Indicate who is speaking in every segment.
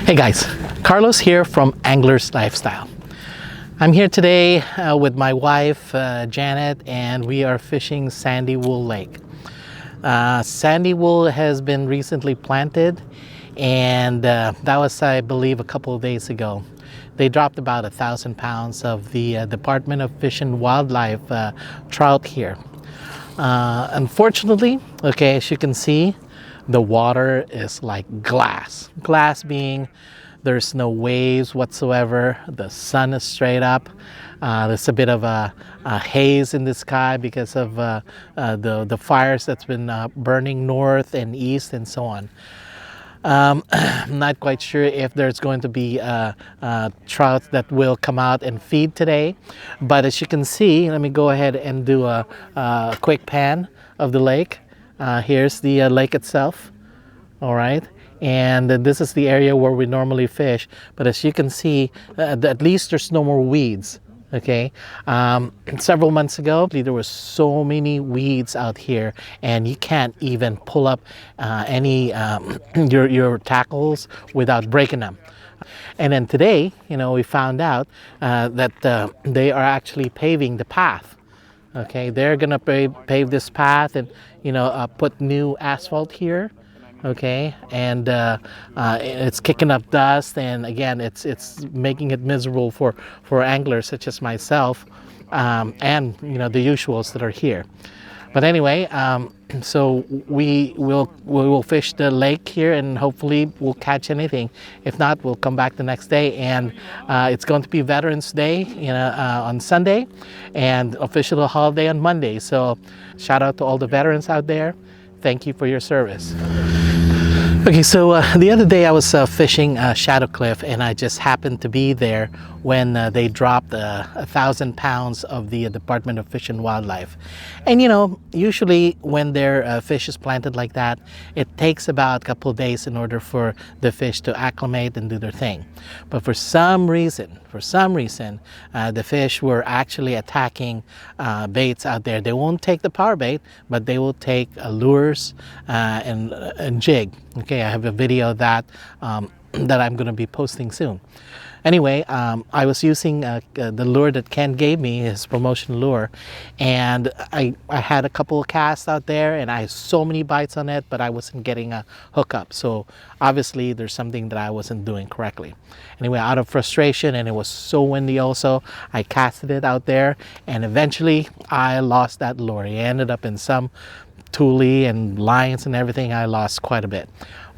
Speaker 1: Hey guys, Carlos here from Angler's Lifestyle. I'm here today with my wife Janet, and we are fishing Sandy Wool Lake. Sandy Wool has been recently planted, and that was, I believe, a couple of days ago. They dropped about 1,000 pounds of the Department of Fish and Wildlife trout here. Unfortunately, okay, as you can see, the water is like glass. Glass being there's no waves whatsoever. The sun is straight up. There's a bit of a haze in the sky because of the fires that's been burning north and east and so on. I'm not quite sure if there's going to be trout that will come out and feed today, but as you can see, let me go ahead and do a quick pan of the lake. Here's the lake itself, all right, and this is the area where we normally fish, but as you can see, at least there's no more weeds. Okay, several months ago there were so many weeds out here, and you can't even pull up any your tackles without breaking them. And then today, you know, we found out that they are actually paving the path. Okay, they're gonna pave this path and, you know, put new asphalt here. Okay, and it's kicking up dust, and again, it's making it miserable for anglers such as myself, and you know, the usuals that are here. But anyway, so we will fish the lake here, and hopefully we'll catch anything. If not, we'll come back the next day, and it's going to be Veterans Day, you know, on Sunday, and official holiday on Monday. So shout out to all the veterans out there. Thank you for your service. Okay, so the other day I was fishing Shadow Cliff, and I just happened to be there when they dropped 1,000 pounds of the Department of Fish and Wildlife. And you know, usually when their fish is planted like that, it takes about a couple of days in order for the fish to acclimate and do their thing. But for some reason, the fish were actually attacking baits out there. They won't take the power bait, but they will take lures and jig. Okay, I have a video of that that I'm going to be posting soon. Anyway, I was using the lure that Ken gave me, his promotion lure, and I had a couple of casts out there, and I had so many bites on it, but I wasn't getting a hookup. So obviously there's something that I wasn't doing correctly. Anyway, out of frustration, and it was so windy also, I casted it out there, and eventually I lost that lure. It ended up in some tule and lines and everything. I lost quite a bit.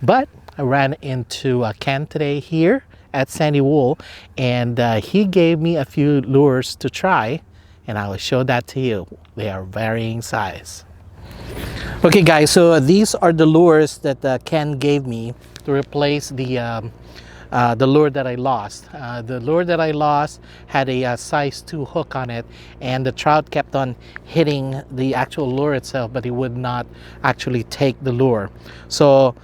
Speaker 1: But I ran into Ken today here at Sandy Wool, and he gave me a few lures to try, and I will show that to you. They are varying size. Okay guys, so these are the lures that Ken gave me to replace the lure that I lost. The lure that I lost had a size 2 hook on it, and the trout kept on hitting the actual lure itself, but he would not actually take the lure. So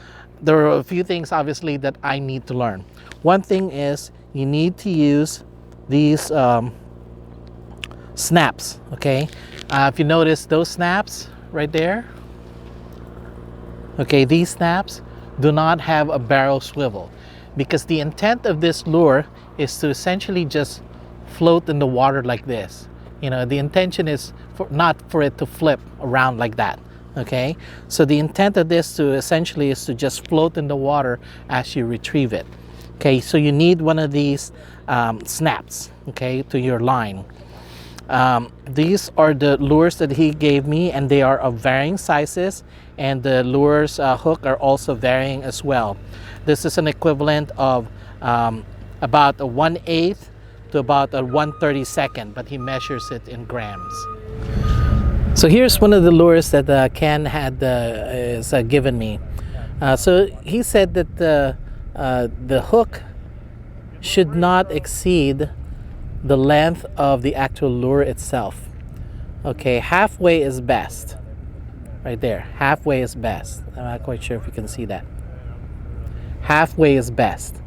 Speaker 1: there are a few things obviously that I need to learn. One thing is you need to use these snaps, okay? If you notice those snaps right there, okay, these snaps do not have a barrel swivel, because the intent of this lure is to essentially just float in the water like this. You know, the intention is not for it to flip around like that. Okay, so the intent of this essentially is to just float in the water as you retrieve it. Okay, so you need one of these snaps, okay, to your line. These are the lures that he gave me, and they are of varying sizes, and the lures hook are also varying as well. This is an equivalent of about a 1/8 to about a 1/32, but he measures it in grams. So here's one of the lures that Ken had given me. So he said that the hook should not exceed the length of the actual lure itself. Okay, halfway is best. Right there, halfway is best. I'm not quite sure if you can see that. Halfway is best.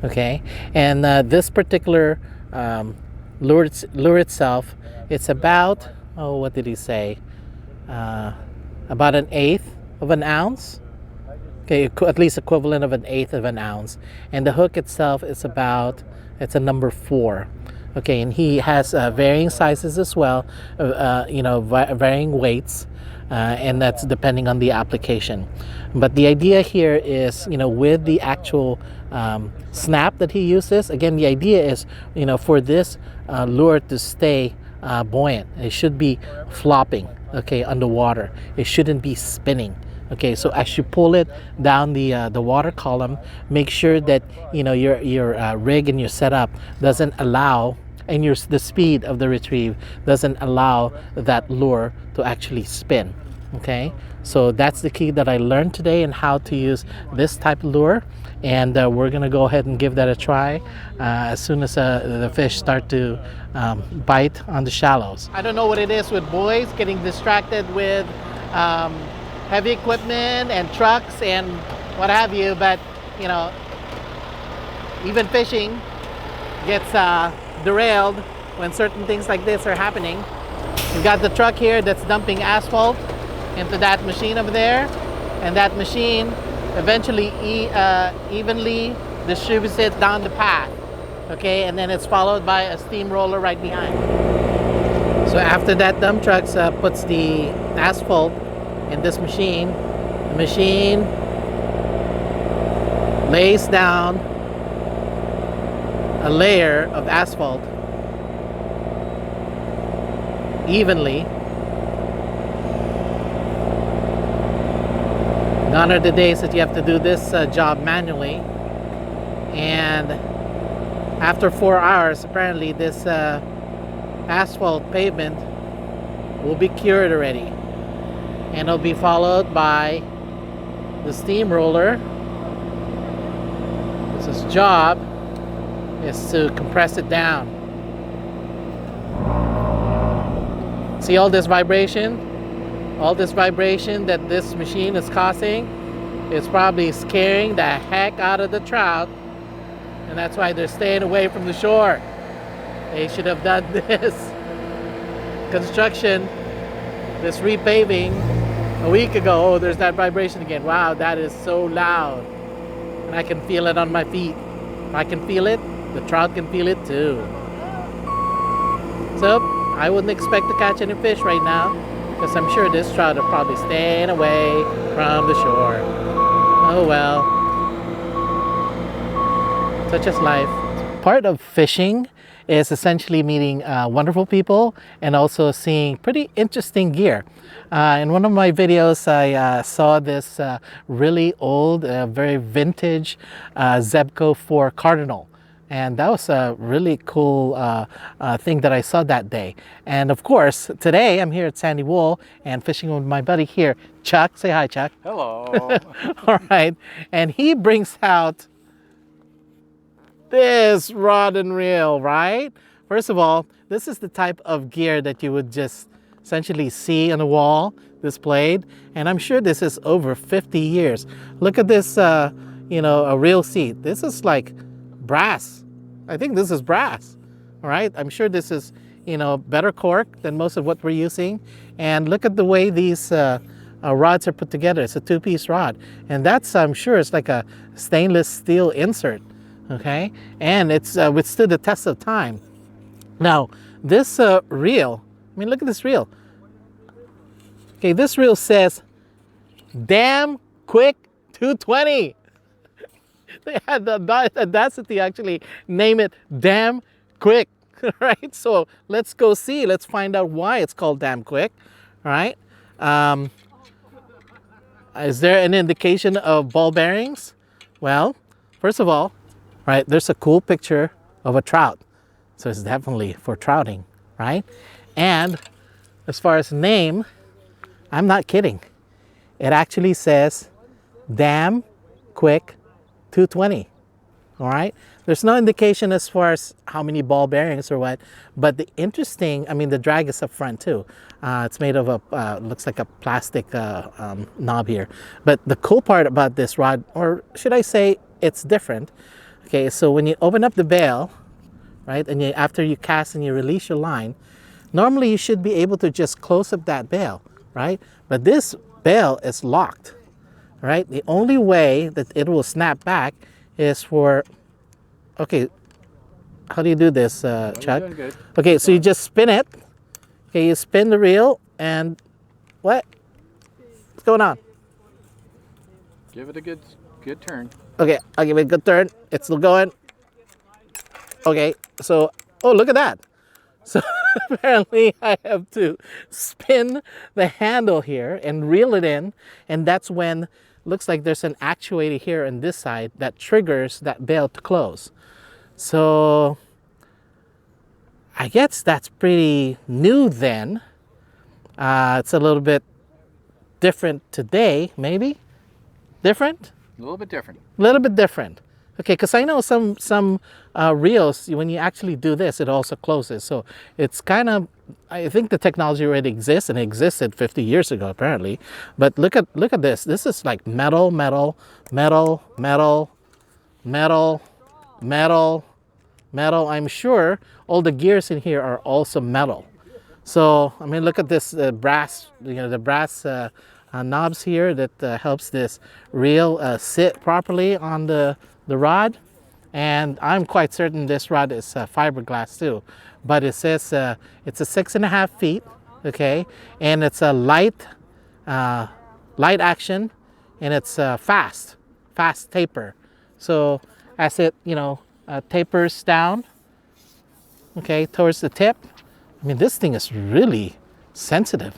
Speaker 1: Okay, and this particular lure itself, it's about, oh, what did he say? About 1/8 of an ounce. Okay, at least equivalent of 1/8 of an ounce. And the hook itself is about, it's a number 4. Okay, and he has varying sizes as well, varying weights, and that's depending on the application. But the idea here is, with the actual snap that he uses, again, the idea is, for this lure to stay buoyant. It should be flopping, okay, underwater. It shouldn't be spinning. Okay, so as you pull it down the water column, make sure that your rig and your setup doesn't allow, and the speed of the retrieve doesn't allow that lure to actually spin. Okay, so that's the key that I learned today in how to use this type of lure, and we're gonna go ahead and give that a try as soon as the fish start to bite on the shallows. I don't know what it is with boys getting distracted with heavy equipment and trucks and what have you, but even fishing gets derailed when certain things like this are happening. We've got the truck here that's dumping asphalt into that machine over there, and that machine eventually evenly distributes it down the path, okay, and then it's followed by a steamroller right behind. So after that dump truck puts the asphalt in this machine, the machine lays down a layer of asphalt evenly. Gone are the days that you have to do this job manually, and after 4 hours apparently this asphalt pavement will be cured already, and it'll be followed by the steamroller. Its job is to compress it down. See all this vibration? All this vibration that this machine is causing is probably scaring the heck out of the trout, and that's why they're staying away from the shore. They should have done this construction, this repaving a week ago. Oh, there's that vibration again. Wow, that is so loud. And I can feel it on my feet. If I can feel it, the trout can feel it too. So I wouldn't expect to catch any fish right now, because I'm sure this trout are probably staying away from the shore. Oh well. Such is life. Part of fishing is essentially meeting wonderful people and also seeing pretty interesting gear. In one of my videos, I saw this really old, very vintage Zebco 4 Cardinal. And that was a really cool thing that I saw that day. And of course, today I'm here at Sandy Wool and fishing with my buddy here, Chuck. Say hi, Chuck.
Speaker 2: Hello.
Speaker 1: All right. And he brings out this rod and reel, right? First of all, this is the type of gear that you would just essentially see on the wall displayed. And I'm sure this is over 50 years. Look at this, a reel seat. This is like brass. I think this is brass, all right? I'm sure this is, better cork than most of what we're using. And look at the way these rods are put together. It's a 2-piece rod. And that's, I'm sure, it's like a stainless steel insert, okay? And it's withstood the test of time. Now, this reel, look at this reel. Okay, this reel says, damn quick 220. They had the audacity to actually name it damn quick, right? So let's go see. Let's find out why it's called damn quick, all right? Is there an indication of ball bearings? Well, first of all, right, there's a cool picture of a trout. So it's definitely for trouting, right? And as far as name, I'm not kidding. It actually says damn quick 220, all right? There's no indication as far as how many ball bearings or what, but the interesting, the drag is up front too. It's made of a, looks like a plastic knob here. But the cool part about this rod, or should I say it's different, okay, so when you open up the bail, right, and after you cast and you release your line, normally you should be able to just close up that bail, right? But this bail is locked. right? The only way that it will snap back is for, okay, how do you do this, Chuck?
Speaker 2: Doing good.
Speaker 1: Okay, so you just spin it. Okay, you spin the reel and what? What's going on?
Speaker 2: Give it a good turn.
Speaker 1: Okay, I'll give it a good turn. It's still going. Okay, so, oh, look at that. So apparently I have to spin the handle here and reel it in. And that's when, looks like there's an actuator here on this side that triggers that bail to close. So I guess that's pretty new then. It's a little bit different today, maybe? Different?
Speaker 2: A little bit different.
Speaker 1: A little bit different. Okay, because I know some reels, when you actually do this, it also closes. So it's kind of, I think the technology already exists, and it existed 50 years ago apparently. But look at this. This is like metal, metal, metal, metal, metal, metal, metal. I'm sure all the gears in here are also metal. So I mean, look at this brass, the brass knobs here that helps this reel sit properly on the rod. And I'm quite certain this rod is fiberglass too, but it says it's a 6.5 feet, okay, and it's a light action, and it's fast taper. So as it tapers down, okay, towards the tip, I mean, this thing is really sensitive.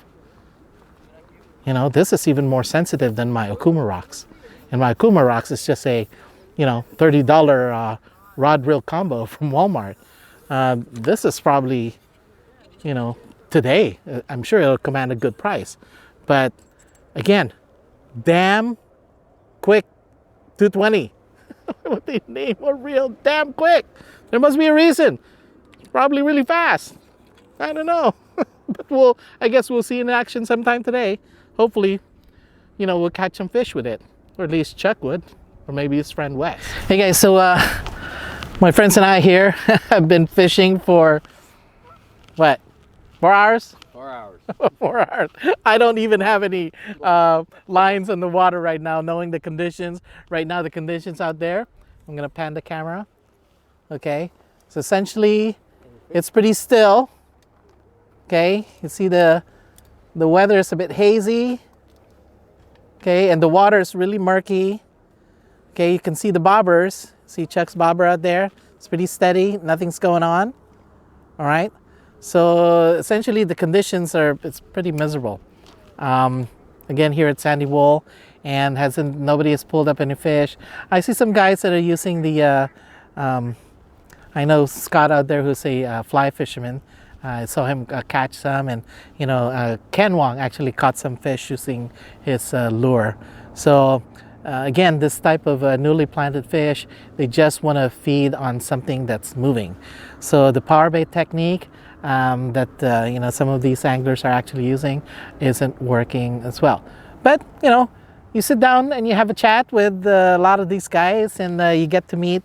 Speaker 1: This is even more sensitive than my Okuma rocks. And my Okuma rocks is just a, $30 rod reel combo from Walmart. This is probably, today, I'm sure it'll command a good price. But again, damn quick 220. What they name a reel damn quick? There must be a reason. It's probably really fast. I don't know. But I guess we'll see in action sometime today. Hopefully, we'll catch some fish with it. Or at least Chuck would. Or maybe his friend Wes. Hey guys, so my friends and I here have been fishing for, what, 4 hours?
Speaker 2: 4 hours.
Speaker 1: 4 hours. I don't even have any lines on the water right now, knowing the conditions. Right now, the conditions out there. I'm going to pan the camera. Okay. So essentially, it's pretty still. Okay. You see the weather is a bit hazy. Okay. And the water is really murky. Okay. You can see the bobbers. See Chuck's bobber out there. It's pretty steady. Nothing's going on. All right. So essentially the conditions it's pretty miserable. Again, here at Sandy Wool, and nobody has pulled up any fish. I see some guys that are using the, I know Scott out there who's a fly fisherman. I saw him catch some, and Ken Wong actually caught some fish using his lure. So again, this type of newly planted fish, they just want to feed on something that's moving. So the power bait technique that some of these anglers are actually using isn't working as well. But you sit down and you have a chat with a lot of these guys, and you get to meet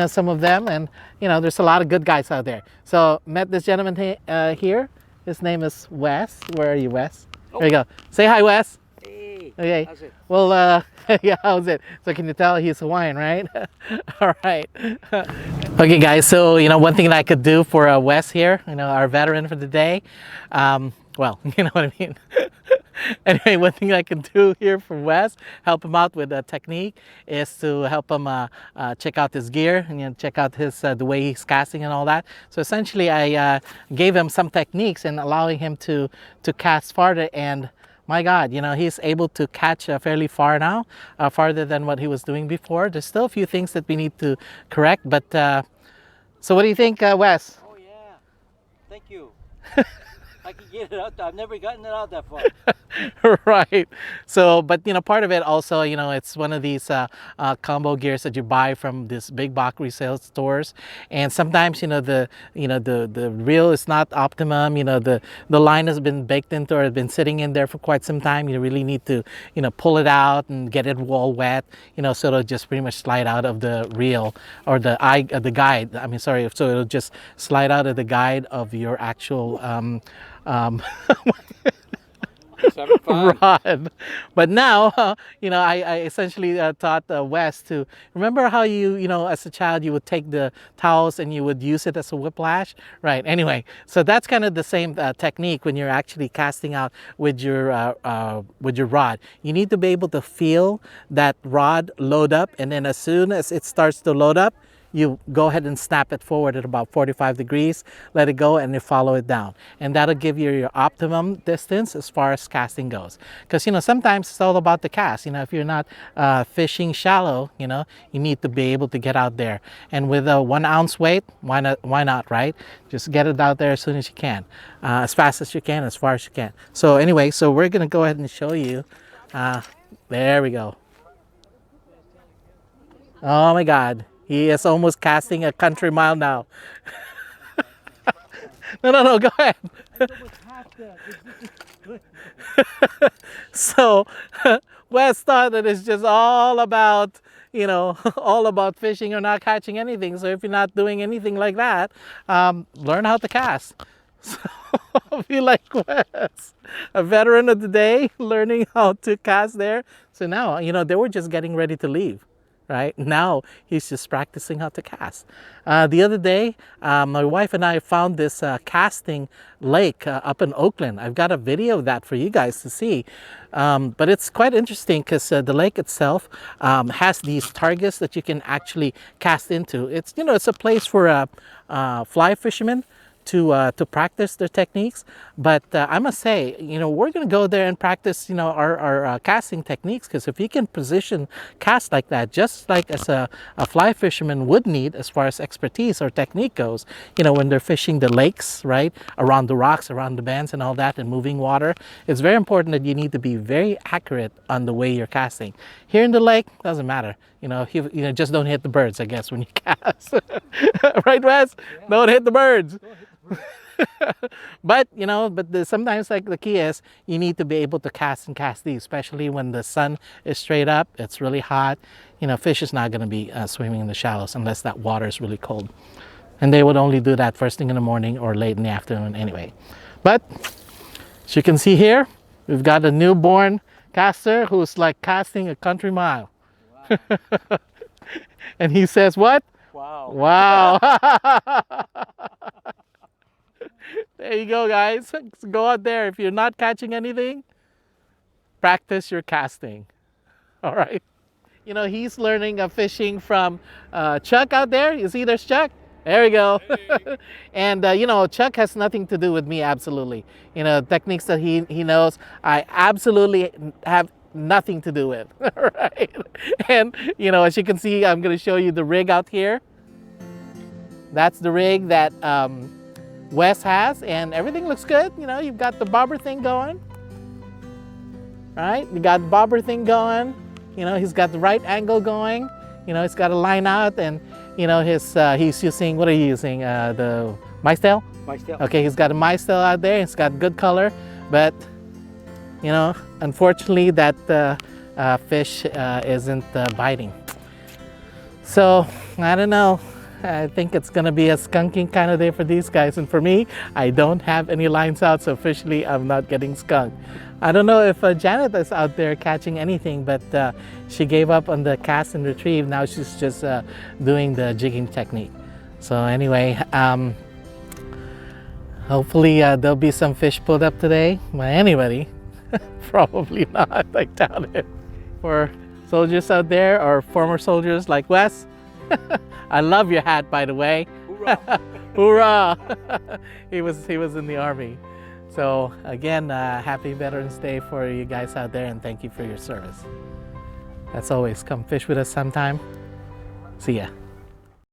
Speaker 1: some of them, and there's a lot of good guys out there. So met this gentleman here. His name is Wes. Where are you, Wes? Oh. There you go. Say hi, Wes.
Speaker 2: Hey.
Speaker 1: Okay.
Speaker 2: How's it?
Speaker 1: Well, yeah, how's it? So can you tell he's Hawaiian, right? All right. Okay, guys. So one thing that I could do for Wes here, our veteran for the day. Well, you know what I mean. Anyway, one thing I can do here for Wes, help him out with the technique, is to help him check out his gear and check out his the way he's casting and all that. So essentially, I gave him some techniques and allowing him to cast farther. And my God, he's able to catch fairly far now, farther than what he was doing before. There's still a few things that we need to correct, but so what do you think, Wes?
Speaker 3: Oh yeah, thank you. I can get it out there. I've never gotten it out that far.
Speaker 1: Right. So, but part of it also, it's one of these combo gears that you buy from this big box resale stores, and sometimes the reel is not optimum. The line has been baked into or has been sitting in there for quite some time. You really need to pull it out and get it all wet. So it'll just pretty much slide out of the reel or the guide. I mean, sorry. So it'll just slide out of the guide of your actual.
Speaker 2: Just having fun.
Speaker 1: rod. But now, I essentially taught Wes to remember how as a child, you would take the towels and you would use it as a whiplash, right? Anyway, so that's kind of the same technique when you're actually casting out with your rod. You need to be able to feel that rod load up, and then as soon as it starts to load up, you go ahead and snap it forward at about 45 degrees, let it go, and you follow it down. And that'll give you your optimum distance as far as casting goes. Because, sometimes it's all about the cast. If you're not fishing shallow, you need to be able to get out there. And with a 1 ounce weight, why not, right? Just get it out there as soon as you can, as fast as you can, as far as you can. So anyway, so we're gonna go ahead and show you. There we go. Oh my God. He is almost casting a country mile now. No, go ahead. So, Wes thought that it's just all about, all about fishing or not catching anything. So if you're not doing anything like that, learn how to cast. So, I feel like Wes, a veteran of the day, learning how to cast there. So now, they were just getting ready to leave. Right now, he's just practicing how to cast. The other day, my wife and I found this casting lake up in Oakland. I've got a video of that for you guys to see. But it's quite interesting because the lake itself has these targets that you can actually cast into. It's it's a place for fly fishermen to practice their techniques. But I must say, we're going to go there and practice, our casting techniques, because if you can position cast like that, just like as a fly fisherman would need as far as expertise or technique goes, when they're fishing the lakes, right, around the rocks, around the bends and all that, and moving water, it's very important that you need to be very accurate on the way you're casting. Here in the lake, doesn't matter. Just don't hit the birds, I guess, when you cast. Right, Wes? Yeah. Don't hit the birds. But sometimes, like, the key is you need to be able to cast these, especially when the sun is straight up, it's really hot. Fish is not going to be swimming in the shallows unless that water is really cold, and they would only do that first thing in the morning or late in the afternoon anyway. But as you can see here, we've got a newborn caster who's like casting a country mile. Wow. And he says what? Wow. There you go, guys. Go out there. If you're not catching anything, practice your casting. All right. He's learning fishing from Chuck out there. You see there's Chuck? There we go. Hey. And, Chuck has nothing to do with me, absolutely. Techniques that he knows, I absolutely have nothing to do with. Right? And, as you can see, I'm going to show you the rig out here. That's the rig that Wes has, and everything looks good. You've got the bobber thing going, right? You got the bobber thing going. He's got the right angle going. He's got a line out, and he's using, what are you using? The mice-tail?
Speaker 3: Mice-tail.
Speaker 1: Okay, he's got a mice-tail out there. It's got good color, but unfortunately, that fish isn't biting. So I don't know. I think it's going to be a skunking kind of day for these guys. And for me, I don't have any lines out, so officially I'm not getting skunked. I don't know if Janet is out there catching anything, but she gave up on the cast and retrieve. Now she's just doing the jigging technique. So anyway, hopefully there'll be some fish pulled up today by anybody. Probably not, I doubt it. For soldiers out there, or former soldiers like Wes, I love your hat, by the way.
Speaker 3: Hoorah!
Speaker 1: Hoorah! He was in the Army. So again, happy Veterans Day for you guys out there, and thank you for your service. As always, come fish with us sometime. See ya.